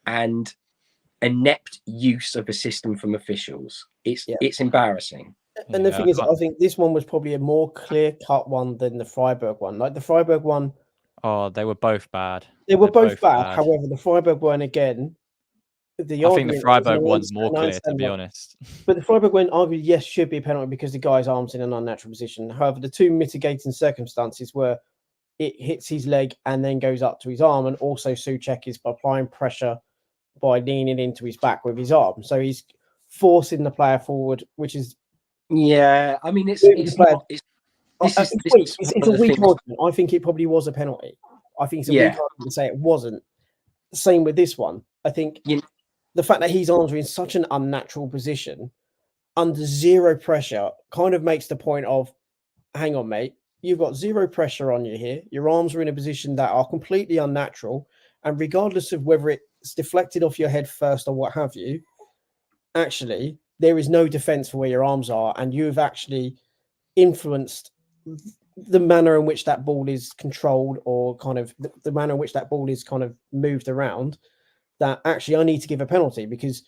and inept use of a system from officials. It's embarrassing. And the thing is, I think this one was probably a more clear-cut one than the Freiburg one. Like the Freiburg one, they were both bad. They were both bad. However, the Freiburg one again, I think the Freiburg one's more clear, to be honest. But the Freiburg one, arguably, yes, should be a penalty because the guy's arm's in an unnatural position. However, the two mitigating circumstances were it hits his leg and then goes up to his arm, and also Souček is applying pressure by leaning into his back with his arm. So he's forcing the player forward, which is I mean, it's a weak argument. I think it probably was a penalty. I think it's a weak argument to say it wasn't. Same with this one. I think the fact that his arms are in such an unnatural position under zero pressure kind of makes the point of, hang on, mate, you've got zero pressure on you here. Your arms are in a position that are completely unnatural. And regardless of whether it's deflected off your head first or what have you, actually, there is no defense for where your arms are. And you've actually influenced the manner in which that ball is controlled, or kind of the manner in which that ball is kind of moved around, that actually I need to give a penalty. Because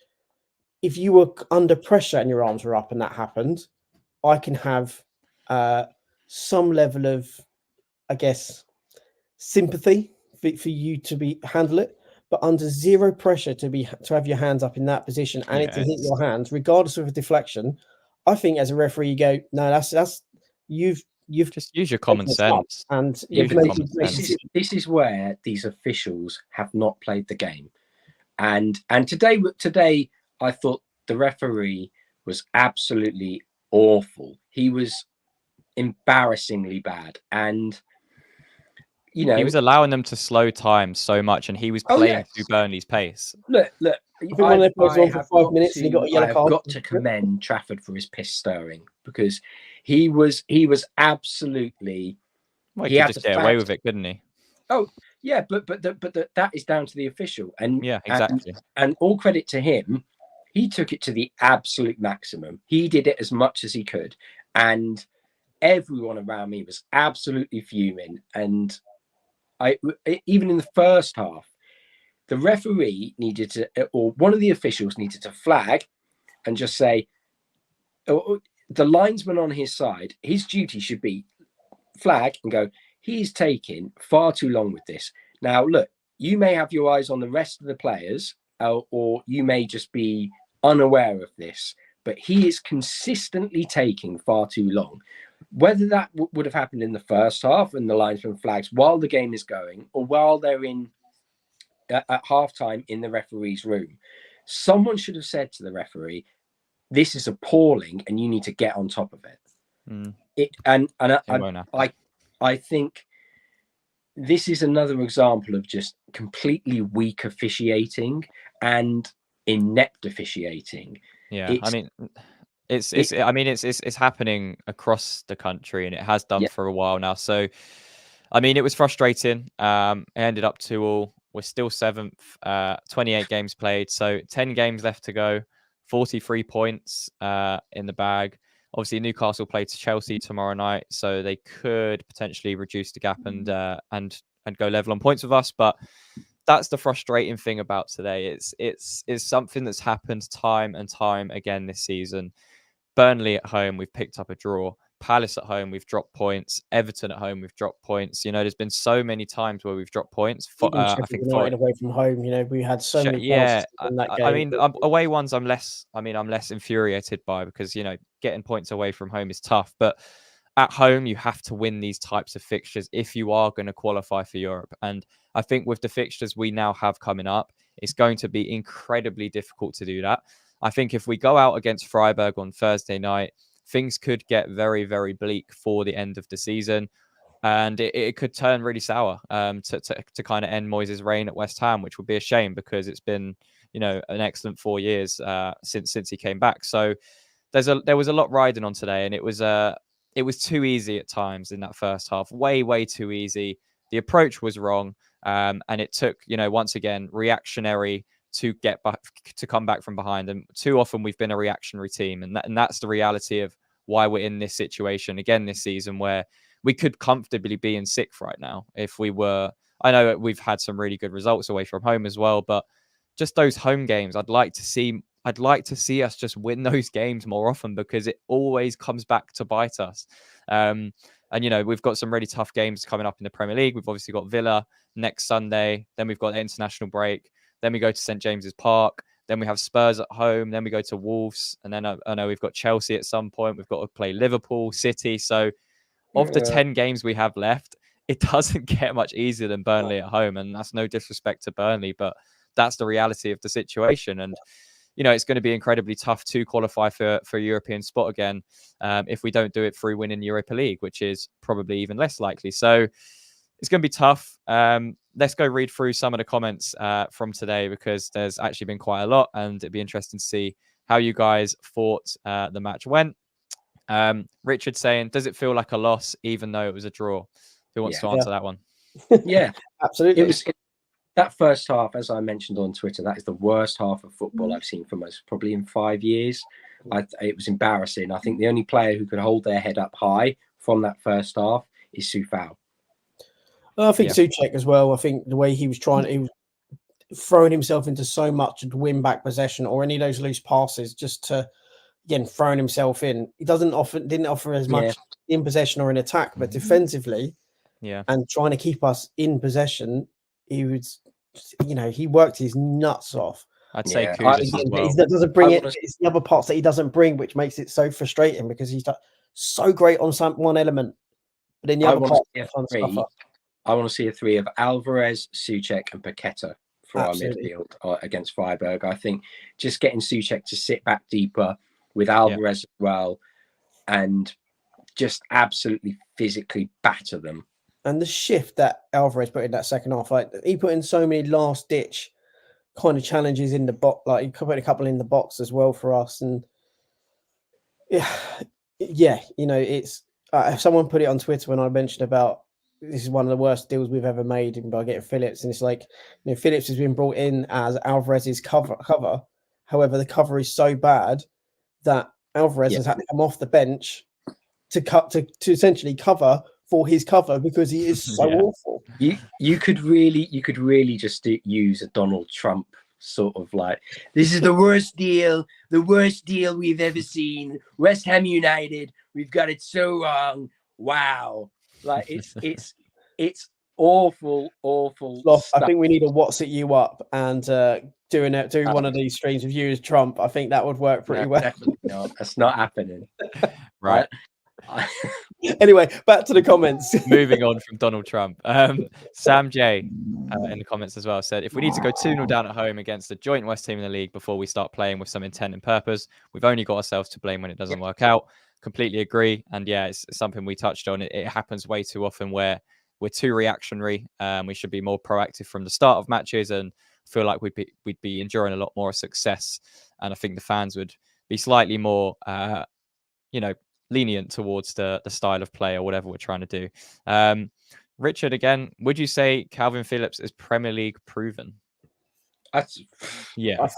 if you were under pressure and your arms were up and that happened, I can have some level of, I guess, sympathy for you to handle it. But under zero pressure to have your hands up in that position and it to hit your hands, regardless of a deflection, I think as a referee you go, no, that's you've just use your common sense. And this is where these officials have not played the game. And today I thought the referee was absolutely awful. He was embarrassingly bad, and he was allowing them to slow time so much, and he was playing to Burnley's pace. Look. I think when they played on for 5 minutes and he got a yellow card. I've got to commend Trafford for his piss stirring, because he was absolutely. Well, he could just get away with it, couldn't he? Oh yeah, but that is down to the official, and exactly. And all credit to him, he took it to the absolute maximum. He did it as much as he could, and everyone around me was absolutely fuming. And even in the first half, the referee needed to, or one of the officials needed to flag and just say, the linesman on his side, his duty should be flag and go, he's taking far too long with this. Now, look, you may have your eyes on the rest of the players, or you may just be unaware of this, but he is consistently taking far too long. Whether that would have happened in the first half and the linesman flags while the game is going, or while they're at halftime in the referee's room, someone should have said to the referee, this is appalling and you need to get on top of it. I think this is another example of just completely weak officiating and inept officiating. It's happening across the country, and it has done for a while now. So, I mean, it was frustrating. It ended up 2-2. We're still 7th, 28 games played. So 10 games left to go, 43 points in the bag. Obviously, Newcastle play to Chelsea tomorrow night, so they could potentially reduce the gap and go level on points with us. But that's the frustrating thing about today. It's something that's happened time and time again this season. Burnley at home, we've picked up a draw. Palace at home, we've dropped points. Everton at home, we've dropped points. There's been so many times where we've dropped points. I think United away from home, we had so many. In that game. I mean, away ones, I'm less infuriated by, because getting points away from home is tough. But at home, you have to win these types of fixtures if you are going to qualify for Europe. And I think with the fixtures we now have coming up, it's going to be incredibly difficult to do that. I think if we go out against Freiburg on Thursday night, things could get very, very bleak for the end of the season. And it could turn really sour to kind of end Moyes' reign at West Ham, which would be a shame, because it's been, an excellent 4 years since he came back. So there was a lot riding on today, and it was too easy at times in that first half. Way, way too easy. The approach was wrong. And it took, once again, reactionary to get back, to come back from behind. And too often we've been a reactionary team. And that's the reality of why we're in this situation again this season, where we could comfortably be in 6th right now if we were. I know we've had some really good results away from home as well, but just those home games, I'd like to see us just win those games more often, because it always comes back to bite us. And we've got some really tough games coming up in the Premier League. We've obviously got Villa next Sunday, then we've got the international break, then we go to St James's Park, then we have Spurs at home, then we go to Wolves, and then I know we've got Chelsea at some point. We've got to play Liverpool, City. So of the 10 games we have left, it doesn't get much easier than Burnley at home. And that's no disrespect to Burnley, but that's the reality of the situation. And, it's going to be incredibly tough to qualify for a European spot again if we don't do it through winning Europa League, which is probably even less likely. So it's going to be tough. Let's go read through some of the comments from today, because there's actually been quite a lot, and it'd be interesting to see how you guys thought the match went. Richard saying, does it feel like a loss even though it was a draw? Who wants to answer that one? Yeah, absolutely. It was that first half, as I mentioned on Twitter, that is the worst half of football I've seen for probably in 5 years. It was embarrassing. I think the only player who could hold their head up high from that first half is Soufal. I think Souček as well. I think the way he was throwing himself into so much to win back possession, or any of those loose passes, just to, again, throwing himself in. He didn't offer as much in possession or in attack, but defensively, and trying to keep us in possession, he was, he worked his nuts off. I'd say Kudus as well. He doesn't bring it. It's the other parts that he doesn't bring, which makes it so frustrating, because he's so great on one element, but in the other part, I want to see a three of Alvarez, Souček, and Paqueta for our midfield against Freiburg. I think just getting Souček to sit back deeper with Alvarez as well, and just absolutely physically batter them. And the shift that Alvarez put in that second half, like he put in so many last ditch kind of challenges in the box, like he put a couple in the box as well for us. And it's someone put it on Twitter when I mentioned about this is one of the worst deals we've ever made by getting Phillips, and it's like, Phillips has been brought in as Alvarez's cover. However, the cover is so bad that Alvarez has had to come off the bench to essentially cover for his cover, because he is so awful. You could really just use a Donald Trump sort of like, this is the worst deal we've ever seen. West Ham United, we've got it so wrong. Wow. Like it's awful stuff. I think we need to WhatsApp you up and do one of these streams with you as Trump. I think that would work pretty well. Definitely not. That's not happening. Right. Anyway, back to the comments. Moving on from Donald Trump. Sam J in the comments as well said, if we need to go 2-0 down at home against a joint West team in the league before we start playing with some intent and purpose, we've only got ourselves to blame when it doesn't work out. Completely agree. And it's something we touched on. It happens way too often where we're too reactionary. We should be more proactive from the start of matches, and feel like we'd be enjoying a lot more success. And I think the fans would be slightly more, lenient towards the style of play or whatever we're trying to do. Richard, again, would you say Calvin Phillips is Premier League proven? I think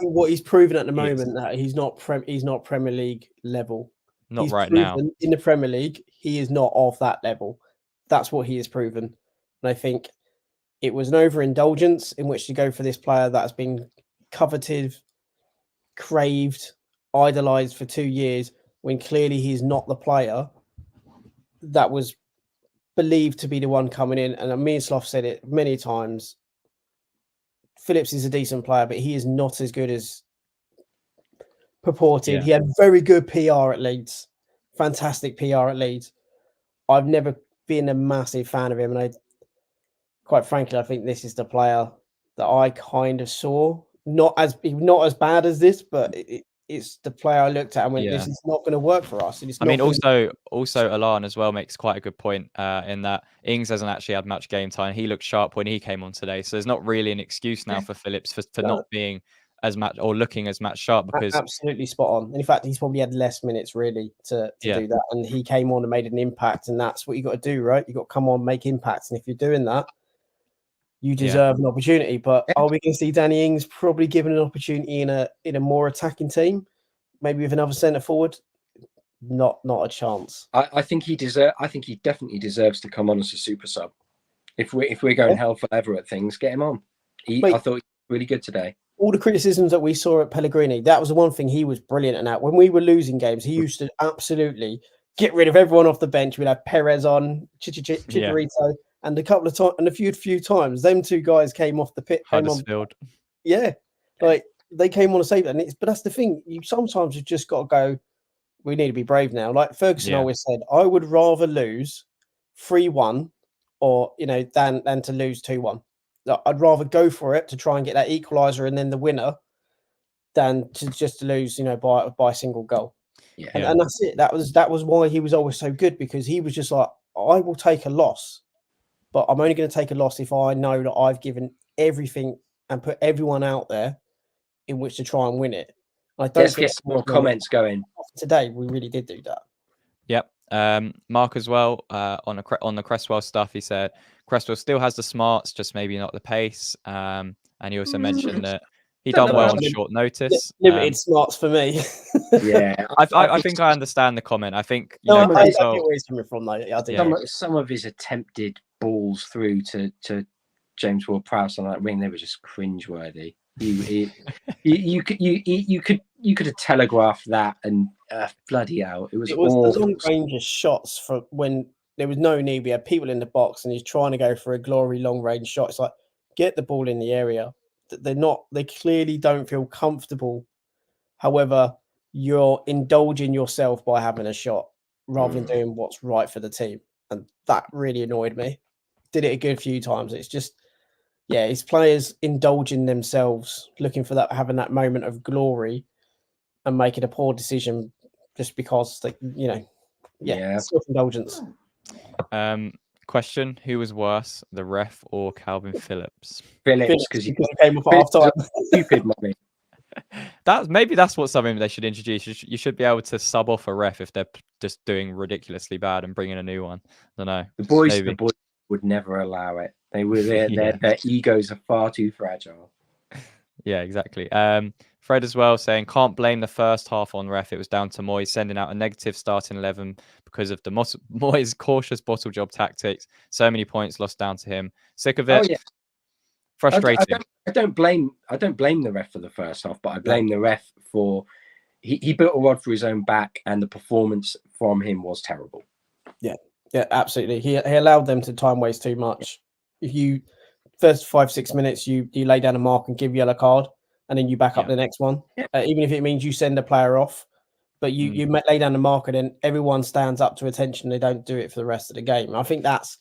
what he's proven at the moment that he's not Premier League level. Not right now. In the Premier League, he is not of that level. That's what he has proven. And I think it was an overindulgence in which to go for this player that has been coveted, craved, idolized for 2 years, when clearly he's not the player that was believed to be the one coming in. And Miroslav said it many times. Phillips is a decent player, but he is not as good as purported. He had very good PR at Leeds, fantastic PR at Leeds. I've never been a massive fan of him, and quite frankly, I think this is the player that I kind of saw. Not as bad as this, but it's the player I looked at and went, this is not going to work for us. Also Alan as well makes quite a good point in that Ings hasn't actually had much game time. He looked sharp when he came on today, so there's not really an excuse now for Phillips for not being as much or looking as much sharp, because absolutely spot on. In fact, he's probably had less minutes really to do that, and he came on and made an impact, and that's what you got to do, right? You got to come on, make impacts, and if you're doing that, you deserve an opportunity. But are we going to see Danny Ings probably given an opportunity in a more attacking team, maybe with another centre forward? Not a chance. I think he definitely deserves to come on as a super sub. If we're going hell for leather at things, get him on. I thought he was really good today. all the criticisms that we saw at Pellegrini, that was the one thing he was brilliant at. When we were losing games, he used to absolutely get rid of everyone off the bench. We'd have Perez on, Chicharito, and a couple of times, and a few times, them two guys came off the pit. Huddersfield. Yeah, like they came on to save it. But that's the thing. You sometimes you've just got to go. We need to be brave now. Like Ferguson always said, I would rather lose 3-1, or than to lose 2-1. I'd rather go for it to try and get that equaliser and then the winner, than to just lose, by a single goal. Yeah. And that's it. That was why he was always so good, because he was just like, I will take a loss, but I'm only going to take a loss if I know that I've given everything and put everyone out there in which to try and win it. I don't Let's get some more comments going. Today, we really did do that. Yep. Mark as well, on the Cresswell stuff, he said Cresswell still has the smarts, just maybe not the pace. And he also mentioned that he done well on short notice. Limited smarts for me. Yeah, I think I understand the comment. I think I get Cresswell, where he's coming from, though. some of his attempted balls through to James Ward-Prowse on that wing, they were just cringeworthy. You could have telegraphed that, and bloody hell, it was on range of shots for when there was no need. We had people in the box, and he's trying to go for a glory long range shot. It's like, get the ball in the area. They clearly don't feel comfortable. However, you're indulging yourself by having a shot rather than doing what's right for the team, and that really annoyed me. Did it a good few times. It's just, it's players indulging themselves, looking for that, having that moment of glory, and making a poor decision just because they, self-indulgence. Question: who was worse, the ref or Calvin Phillips? Phillips, because he came off half time. Stupid money. Maybe that's something they should introduce. You should be able to sub off a ref if they're just doing ridiculously bad and bring in a new one. I don't know. The boys would never allow it. They were their egos are far too fragile. Yeah, exactly. Fred as well saying, can't blame the first half on ref. It was down to Moyes sending out a negative starting 11 because of the Moyes' cautious bottle job tactics. So many points lost down to him. Sick of it. Frustrating. I don't blame the ref for the first half, but I blame the ref for he built a rod for his own back, and the performance from him was terrible. Yeah, absolutely. He allowed them to time waste too much. If you first 5-6 minutes you lay down a mark and give yellow card, and then you back up the next one, even if it means you send a player off, but you lay down the mark and then everyone stands up to attention. They don't do it for the rest of the game. I think that's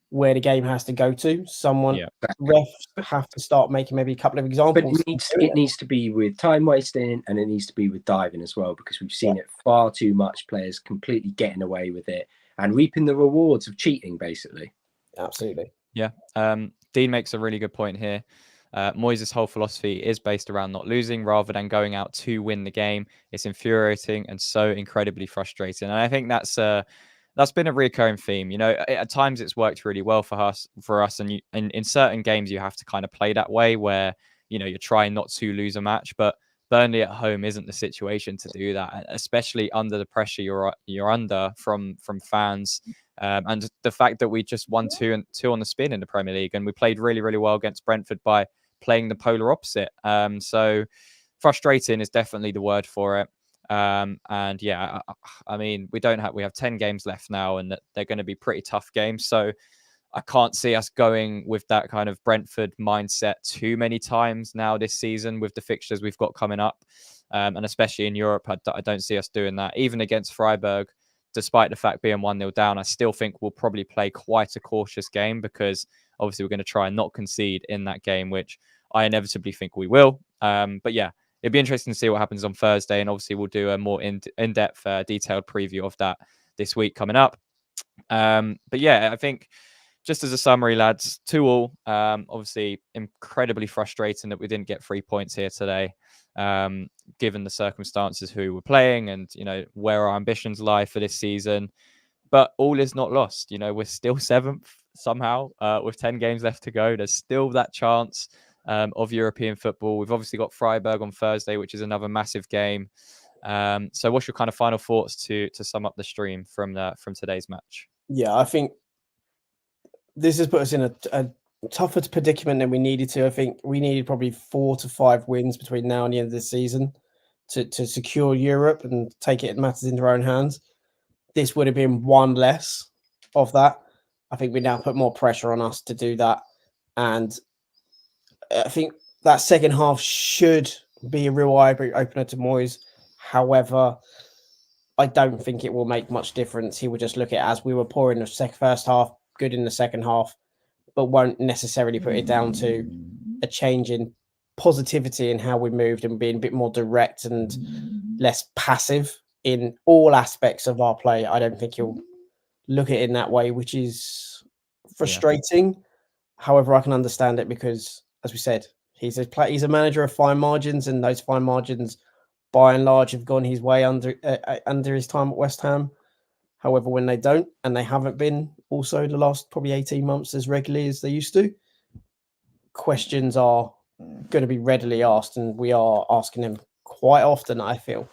where the game has to go to. Refs have to start making maybe a couple of examples. But it needs to be with time wasting, and it needs to be with diving as well, because we've seen it far too much. Players completely getting away with it and reaping the rewards of cheating, basically. Absolutely. Yeah. Dean makes a really good point here. Moyes' whole philosophy is based around not losing rather than going out to win the game. It's infuriating and so incredibly frustrating. And I think that's been a recurring theme. At times it's worked really well for us. And in certain games, you have to kind of play that way where, you're trying not to lose a match. But Burnley at home isn't the situation to do that, especially under the pressure you're under from fans. And the fact that we just won 2-2 on the spin in the Premier League, and we played really, really well against Brentford by playing the polar opposite. So frustrating is definitely the word for it. And yeah, I mean, we have 10 games left now, and they're going to be pretty tough games. So I can't see us going with that kind of Brentford mindset too many times now this season with the fixtures we've got coming up. And especially in Europe, I don't see us doing that. Even against Freiburg, despite the fact being 1-0 down, I still think we'll probably play quite a cautious game, because obviously we're going to try and not concede in that game, which I inevitably think we will. But yeah, it'd be interesting to see what happens on Thursday, and obviously we'll do a more in-depth, detailed preview of that this week coming up. But yeah, I think just as a summary, lads, 2-2. Obviously, incredibly frustrating that we didn't get 3 points here today, given the circumstances who we're playing and where our ambitions lie for this season. But all is not lost. We're still 7th somehow with 10 games left to go. There's still that chance of European football. We've obviously got Freiburg on Thursday, which is another massive game. So what's your kind of final thoughts to sum up the stream from today's match? Yeah, I think this has put us in a tougher predicament than we needed to. I think we needed probably 4 to 5 wins between now and the end of the season to secure Europe and take it matters into our own hands. This would have been one less of that. I think we now put more pressure on us to do that. And I think that second half should be a real eye opener to Moyes. However, I don't think it will make much difference. He will just look at it as we were poor in the first half, good in the second half, but won't necessarily put it down to a change in positivity in how we moved and being a bit more direct and less passive in all aspects of our play. I don't think he'll look at it in that way, which is frustrating. Yeah. However, I can understand it because, as we said, he's a manager of fine margins, and those fine margins, by and large, have gone his way under his time at West Ham. However, when they don't, and they haven't been also the last probably 18 months as regularly as they used to, questions are going to be readily asked, and we are asking them quite often, I feel.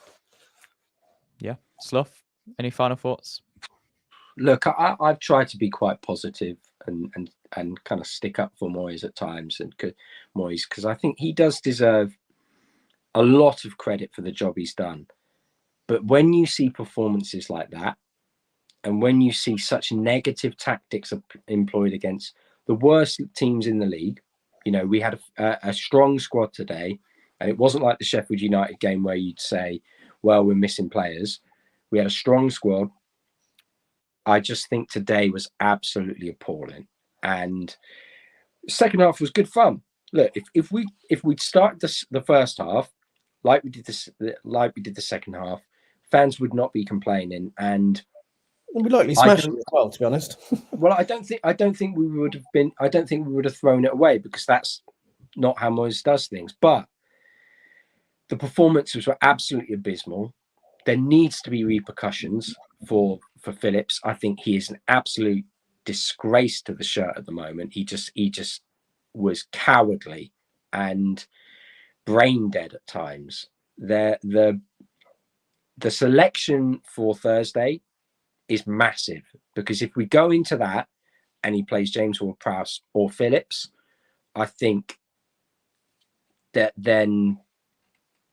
Yeah. Slough, any final thoughts? Look, I've tried to be quite positive and kind of stick up for Moyes at times, and Moyes, because I think he does deserve a lot of credit for the job he's done. But when you see performances like that, and when you see such negative tactics employed against the worst teams in the league, you know, we had a strong squad today, and it wasn't like the Sheffield United game where you'd say, well, we're missing players. We had a strong squad. I just think today was absolutely appalling. And the second half was good fun. Look, if we'd started the first half like we did the second half, fans would not be complaining, and we'd likely smash it as well, to be honest. Well, I don't think we would have been. I don't think we would have thrown it away, because that's not how Moyes does things. But the performances were absolutely abysmal. There needs to be repercussions for Phillips. I think he is an absolute disgrace to the shirt at the moment. He just was cowardly and brain dead at times. The selection for Thursday is massive, because if we go into that and he plays James Ward-Prowse or Phillips, I think that then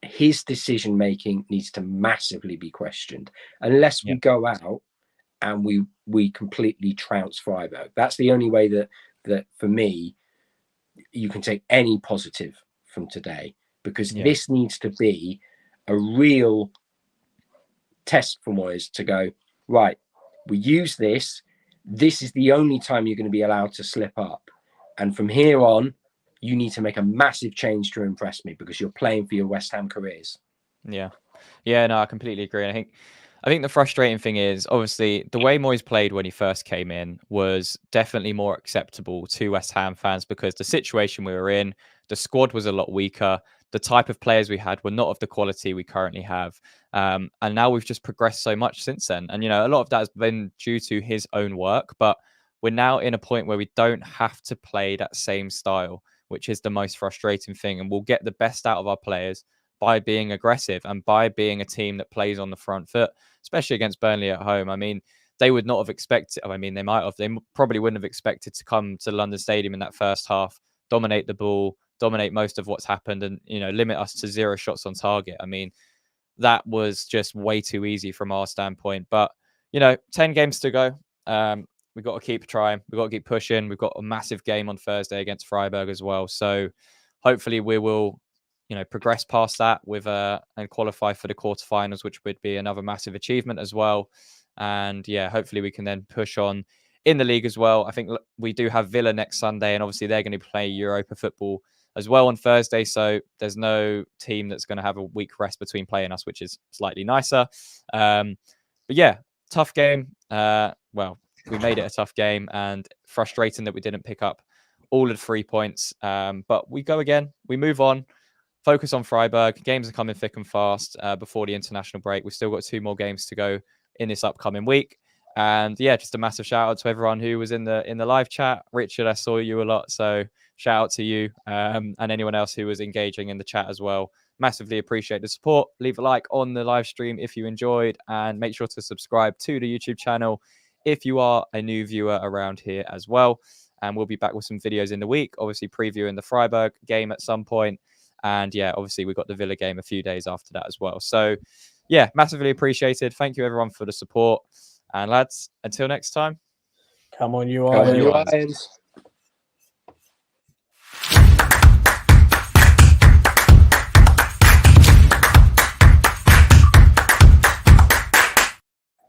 his decision making needs to massively be questioned, unless we go out and we completely trounce Freiburg. That's the only way that for me you can take any positive from today, because this needs to be a real test for Moyes to go, right, we use this. This is the only time you're going to be allowed to slip up. And from here on, you need to make a massive change to impress me, because you're playing for your West Ham careers. Yeah. Yeah, no, I completely agree. And I think the frustrating thing is, obviously, the way Moyes played when he first came in was definitely more acceptable to West Ham fans, because the situation we were in, the squad was a lot weaker. The type of players we had were not of the quality we currently have. And now we've just progressed so much since then. And, you know, a lot of that has been due to his own work. But we're now in a point where we don't have to play that same style, which is the most frustrating thing. And we'll get the best out of our players by being aggressive and by being a team that plays on the front foot, especially against Burnley at home. I mean, they would not have expected, I mean, they probably wouldn't have expected to come to London Stadium in that first half, dominate the ball, dominate most of what's happened, and, you know, limit us to 0 shots on target. I mean, that was just way too easy from our standpoint. But, you know, 10 games to go. We've got to keep trying. We've got to keep pushing. We've got a massive game on Thursday against Freiburg as well. So hopefully we will, you know, progress past that with and qualify for the quarterfinals, which would be another massive achievement as well. And yeah, hopefully we can then push on in the league as well. I think we do have Villa next Sunday, and obviously they're going to play Europa football as well on Thursday. So there's no team that's going to have a week rest between playing us, which is slightly nicer. But yeah, tough game. Well, we made it a tough game, and frustrating that we didn't pick up all of the 3 points. But we go again. We move on. Focus on Freiburg. Games are coming thick and fast before the international break. We've still got 2 more games to go in this upcoming week. And yeah, just a massive shout out to everyone who was in the live chat. Richard, I saw you a lot, so shout out to you, and anyone else who was engaging in the chat as well. Massively appreciate the support. Leave a like on the live stream if you enjoyed, and make sure to subscribe to the YouTube channel if you are a new viewer around here as well. and we'll be back with some videos in the week, obviously previewing the Freiburg game at some point. And yeah, obviously we've got the Villa game a few days after that as well. So yeah, massively appreciated. Thank you everyone for the support. And lads, until next time. Come on, you Come on, Irons. you Irons.